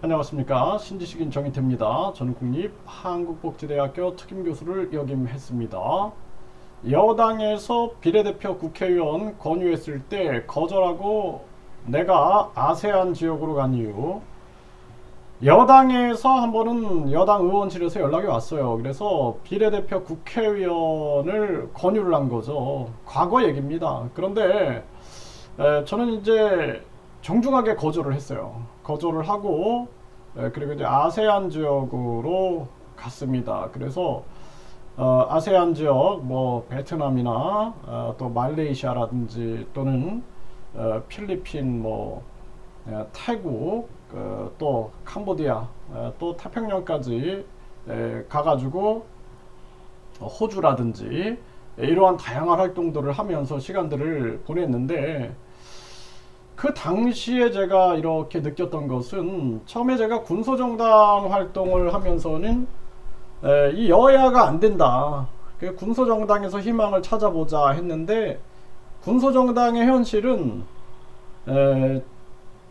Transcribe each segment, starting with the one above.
안녕하십니까. 신지식인 정인태입니다. 저는 국립한국복지대학교 특임교수를 역임했습니다. 여당에서 비례대표 국회의원 권유했을 때 거절하고 내가 아세안 지역으로 간 이유, 여당에서 한 번은 여당 의원실에서 연락이 왔어요. 그래서 비례대표 국회의원을 권유를 한 거죠. 과거 얘기입니다. 그런데 저는 이제 정중하게 거절을 했어요. 거절을 하고 그리고 이제 아세안 지역으로 갔습니다. 그래서 아세안 지역 뭐 베트남이나 또 말레이시아라든지 또는 필리핀 뭐 태국 또 캄보디아 또 태평양까지 가가지고 호주라든지 이러한 다양한 활동들을 하면서 시간들을 보냈는데, 그 당시에 제가 이렇게 느꼈던 것은, 처음에 제가 군소정당 활동을 하면서는 이 여야가 안 된다, 군소정당에서 희망을 찾아보자 했는데, 군소정당의 현실은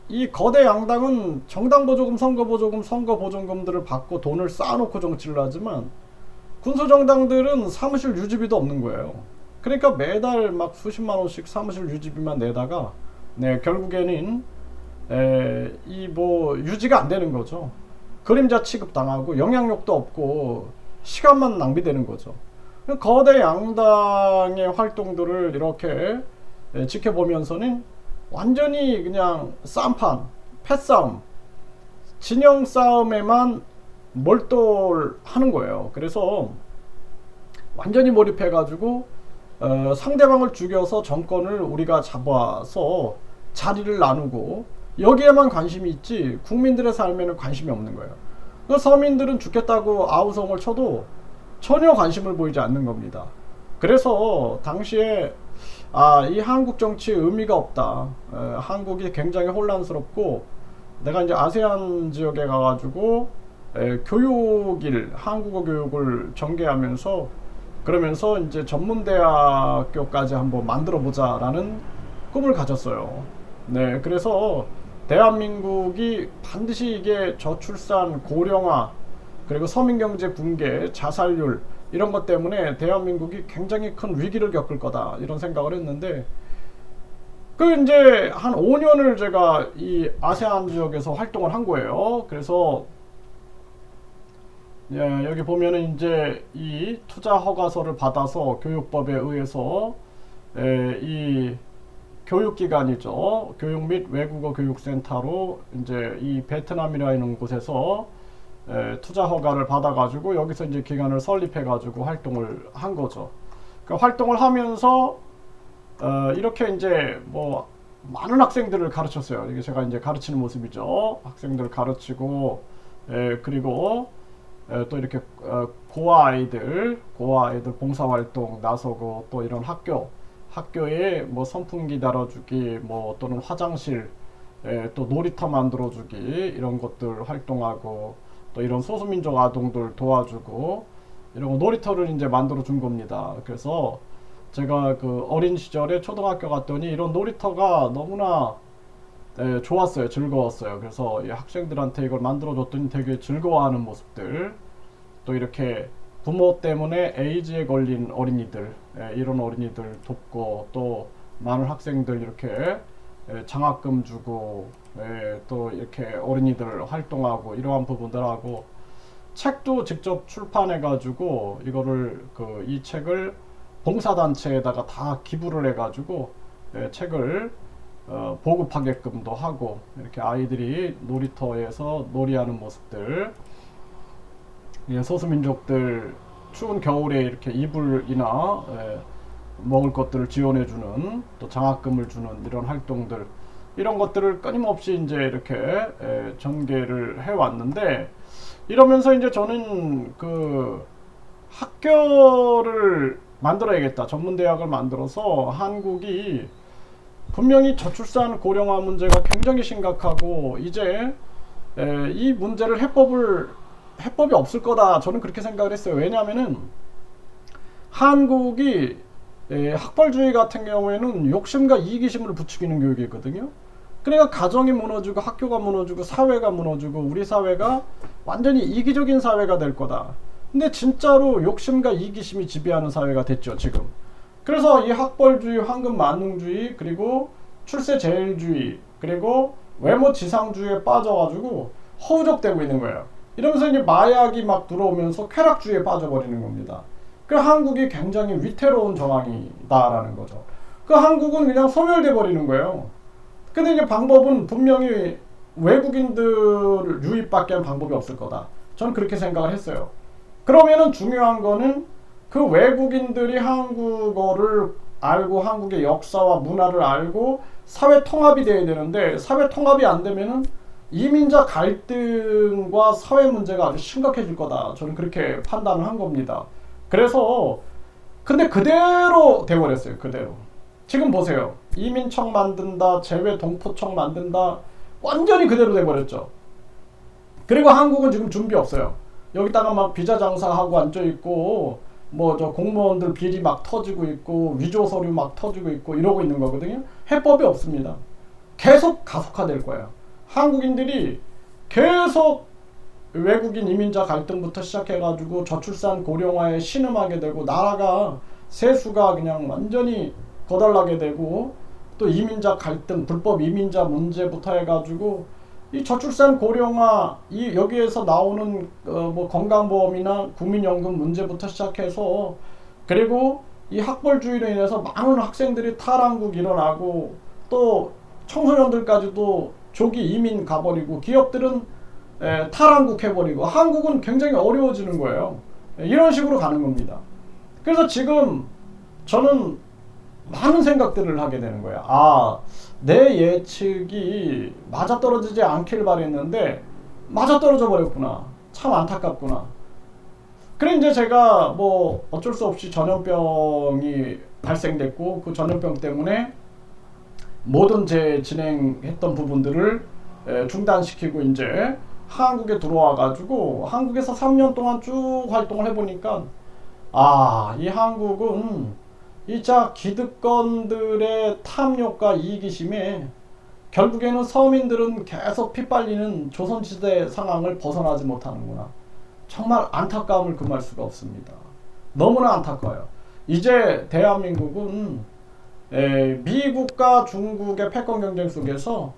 이 거대 양당은 정당보조금, 선거보조금, 선거보조금들을 받고 돈을 쌓아놓고 정치를 하지만, 군소정당들은 사무실 유지비도 없는 거예요. 그러니까 매달 막 수십만원씩 사무실 유지비만 내다가 결국에는 이 뭐 유지가 안 되는 거죠. 그림자 취급 당하고 영향력도 없고 시간만 낭비되는 거죠. 거대 양당의 활동들을 이렇게 지켜보면서는 완전히 그냥 쌈판, 패싸움, 진영 싸움에만 몰두하는 거예요. 그래서 완전히 몰입해가지고 상대방을 죽여서 정권을 우리가 잡아서 자리를 나누고 여기에만 관심이 있지 국민들의 삶에는 관심이 없는 거예요. 그 서민들은 죽겠다고 아우성을 쳐도 전혀 관심을 보이지 않는 겁니다. 그래서 당시에 이 한국 정치에 의미가 없다, 한국이 굉장히 혼란스럽고, 내가 이제 아세안 지역에 가가지고 교육일, 한국어 교육을 전개하면서, 그러면서 이제 전문대학교까지 한번 만들어 보자라는 꿈을 가졌어요. 그래서 대한민국이 반드시 이게 저출산, 고령화, 그리고 서민경제 붕괴, 자살률 이런 것 때문에 대한민국이 굉장히 큰 위기를 겪을 거다, 이런 생각을 했는데, 이제 한 5년을 제가 이 아세안 지역에서 활동을 한 거예요. 그래서 여기 보면은 이제 이 투자 허가서를 받아서 교육법에 의해서 이 교육기관이죠. 교육 및 외국어 교육센터로 이제 이 베트남이라는 곳에서 투자 허가를 받아가지고 여기서 이제 기관을 설립해가지고 활동을 한 거죠. 그러니까 활동을 하면서 이렇게 이제 뭐 많은 학생들을 가르쳤어요. 이게 제가 이제 가르치는 모습이죠. 학생들을 가르치고 그리고 또 이렇게 고아 아이들 봉사활동 나서고, 또 이런 학교에 뭐 선풍기 달아주기, 뭐 또는 화장실, 또 놀이터 만들어주기, 이런 것들 활동하고, 또 이런 소수민족 아동들 도와주고, 이런 놀이터를 이제 만들어 준 겁니다. 그래서 제가 그 어린 시절에 초등학교 갔더니 이런 놀이터가 너무나 좋았어요. 즐거웠어요. 그래서 이 학생들한테 이걸 만들어줬더니 되게 즐거워하는 모습들, 또 이렇게 부모 때문에 에이즈에 걸린 어린이들, 이런 어린이들 돕고, 또 많은 학생들 이렇게 장학금 주고, 또 이렇게 어린이들 활동하고, 이러한 부분들하고, 책도 직접 출판해가지고 이거를 이 책을 봉사단체에다가 다 기부를 해가지고 책을 보급하게끔도 하고, 이렇게 아이들이 놀이터에서 놀이하는 모습들, 소수민족들 추운 겨울에 이렇게 이불이나 먹을 것들을 지원해주는, 또 장학금을 주는 이런 활동들, 이런 것들을 끊임없이 이제 이렇게 전개를 해왔는데, 이러면서 이제 저는 그 학교를 만들어야겠다, 전문대학을 만들어서 한국이 분명히 저출산 고령화 문제가 굉장히 심각하고, 이제 이 문제를 해법이 없을 거다, 저는 그렇게 생각을 했어요. 왜냐하면은 한국이 학벌주의 같은 경우에는 욕심과 이기심을 부추기는 교육이거든요. 그러니까 가정이 무너지고 학교가 무너지고 사회가 무너지고 우리 사회가 완전히 이기적인 사회가 될 거다. 근데 진짜로 욕심과 이기심이 지배하는 사회가 됐죠, 지금. 그래서 이 학벌주의, 황금 만능주의, 그리고 출세 제일주의, 그리고 외모 지상주의에 빠져가지고 허우적대고 있는 거예요. 이러면서 이제 마약이 막 들어오면서 쾌락주의에 빠져버리는 겁니다. 그 한국이 굉장히 위태로운 정황이다라는 거죠. 그 한국은 그냥 소멸돼 버리는 거예요. 근데 이제 방법은 분명히 외국인들 유입밖에 방법이 없을 거다. 저는 그렇게 생각을 했어요. 그러면은 중요한 거는 그 외국인들이 한국어를 알고 한국의 역사와 문화를 알고 사회 통합이 돼야 되는데, 사회 통합이 안 되면은 이민자 갈등과 사회 문제가 아주 심각해질 거다. 저는 그렇게 판단을 한 겁니다. 그래서 근데 그대로 돼버렸어요. 그대로. 지금 보세요. 이민청 만든다, 재외동포청 만든다, 완전히 그대로 돼버렸죠. 그리고 한국은 지금 준비 없어요. 여기다가 막 비자 장사하고 앉아있고, 뭐 저 공무원들 비리 막 터지고 있고, 위조 서류 막 터지고 있고 이러고 있는 거거든요. 해법이 없습니다. 계속 가속화될 거예요. 한국인들이 계속 외국인 이민자 갈등부터 시작해가지고 저출산 고령화에 신음하게 되고, 나라가 세수가 그냥 완전히 거덜나게 되고, 또 이민자 갈등, 불법 이민자 문제부터 해가지고 이 저출산 고령화, 이 여기에서 나오는 뭐 건강보험이나 국민연금 문제부터 시작해서, 그리고 이 학벌주의로 인해서 많은 학생들이 탈한국 일어나고, 또 청소년들까지도 조기 이민 가버리고, 기업들은 탈한국 해버리고, 한국은 굉장히 어려워지는 거예요. 이런 식으로 가는 겁니다. 그래서 지금 저는 많은 생각들을 하게 되는 거야. 아, 내 예측이 맞아떨어지지 않기를 바랬는데 맞아떨어져 버렸구나. 참 안타깝구나. 그래 이제 제가 뭐 어쩔 수 없이 전염병이 발생됐고, 그 전염병 때문에 모든 제 진행했던 부분들을 중단시키고 이제 한국에 들어와 가지고 한국에서 3년 동안 쭉 활동을 해보니까, 아, 이 한국은 이자 기득권들의 탐욕과 이기심에 결국에는 서민들은 계속 핏발리는 조선시대 상황을 벗어나지 못하는구나. 정말 안타까움을 금할 수가 없습니다. 너무나 안타까워요. 이제 대한민국은 미국과 중국의 패권 경쟁 속에서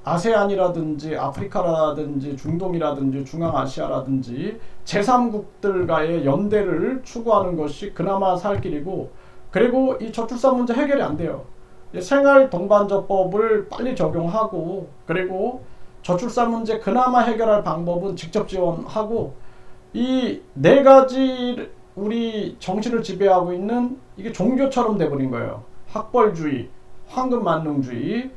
아세안이라든지 아프리카라든지 중동이라든지 중앙아시아라든지 제3국들과의 연대를 추구하는 것이 그나마 살 길이고, 그리고 이 저출산 문제 해결이 안 돼요. 생활동반조법을 빨리 적용하고, 그리고 저출산 문제 그나마 해결할 방법은 직접 지원하고, 이 네 가지 우리 정신을 지배하고 있는 이게 종교처럼 돼버린 거예요. 학벌주의, 황금만능주의,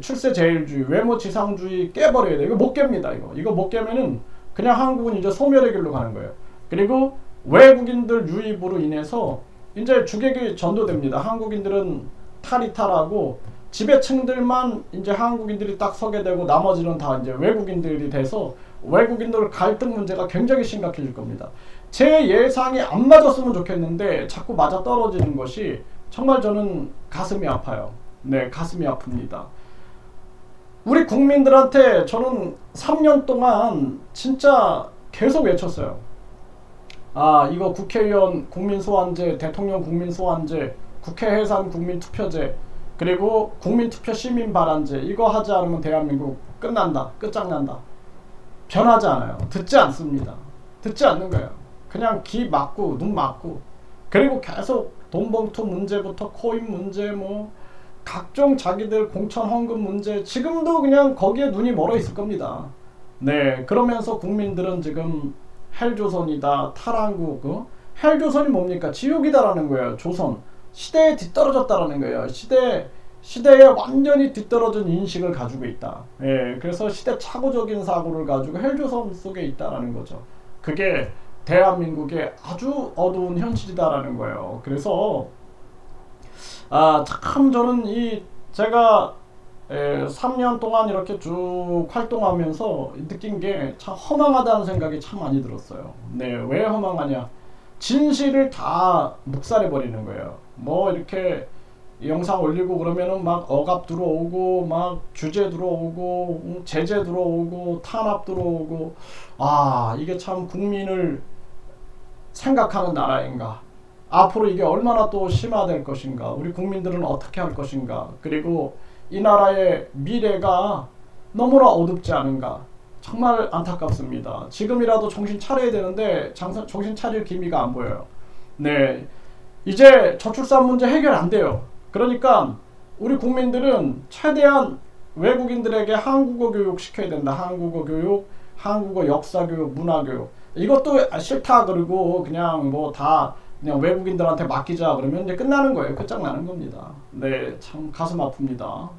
출세제일주의, 외모지상주의 깨버려야 돼요. 이거 못 깹니다. 이거 못 깨면은 그냥 한국은 이제 소멸의 길로 가는 거예요. 그리고 외국인들 유입으로 인해서 이제 주객이 전도됩니다. 한국인들은 탈이탈하고 지배층들만 이제 한국인들이 딱 서게 되고, 나머지는 다 이제 외국인들이 돼서 외국인들 갈등 문제가 굉장히 심각해질 겁니다. 제 예상이 안 맞았으면 좋겠는데 자꾸 맞아 떨어지는 것이 정말 저는 가슴이 아파요. 네, 가슴이 아픕니다. 우리 국민들한테 저는 3년 동안 진짜 계속 외쳤어요. 아, 이거 국회의원 국민소환제, 대통령 국민소환제, 국회 해산 국민투표제, 그리고 국민투표 시민발언제, 이거 하지 않으면 대한민국 끝난다, 끝장난다. 변하지 않아요. 듣지 않습니다. 듣지 않는 거예요. 그냥 귀 막고 눈 막고, 그리고 계속 돈봉투 문제부터 코인 문제, 뭐 각종 자기들 공천 헌금 문제, 지금도 그냥 거기에 눈이 멀어 있을 겁니다. 네, 그러면서 국민들은 지금 헬조선이다, 탈한국, 헬조선이 뭡니까? 지옥이다라는 거예요. 조선 시대에 뒤떨어졌다라는 거예요. 시대에 완전히 뒤떨어진 인식을 가지고 있다. 예, 그래서 시대착오적인 사고를 가지고 헬조선 속에 있다라는 거죠. 그게 대한민국의 아주 어두운 현실이다라는 거예요. 그래서 참 저는 제가 3년 동안 이렇게 쭉 활동하면서 느낀 게 참 허망하다는 생각이 참 많이 들었어요. 네, 왜 허망하냐? 진실을 다 묵살해 버리는 거예요. 뭐 이렇게 영상 올리고 그러면은 막 억압 들어오고 막 규제 들어오고 제재 들어오고 탄압 들어오고 이게 참 국민을 생각하는 나라인가? 앞으로 이게 얼마나 또 심화될 것인가? 우리 국민들은 어떻게 할 것인가? 그리고 이 나라의 미래가 너무나 어둡지 않은가? 정말 안타깝습니다. 지금이라도 정신 차려야 되는데 정신 차릴 기미가 안 보여요. 네, 이제 저출산 문제 해결 안 돼요. 그러니까 우리 국민들은 최대한 외국인들에게 한국어 교육 시켜야 된다. 한국어 교육, 한국어 역사 교육, 문화 교육. 이것도 싫다 그러고 그냥 뭐 다 그냥 외국인들한테 맡기자 그러면 이제 끝나는 거예요. 끝장나는 겁니다. 네, 참 가슴 아픕니다.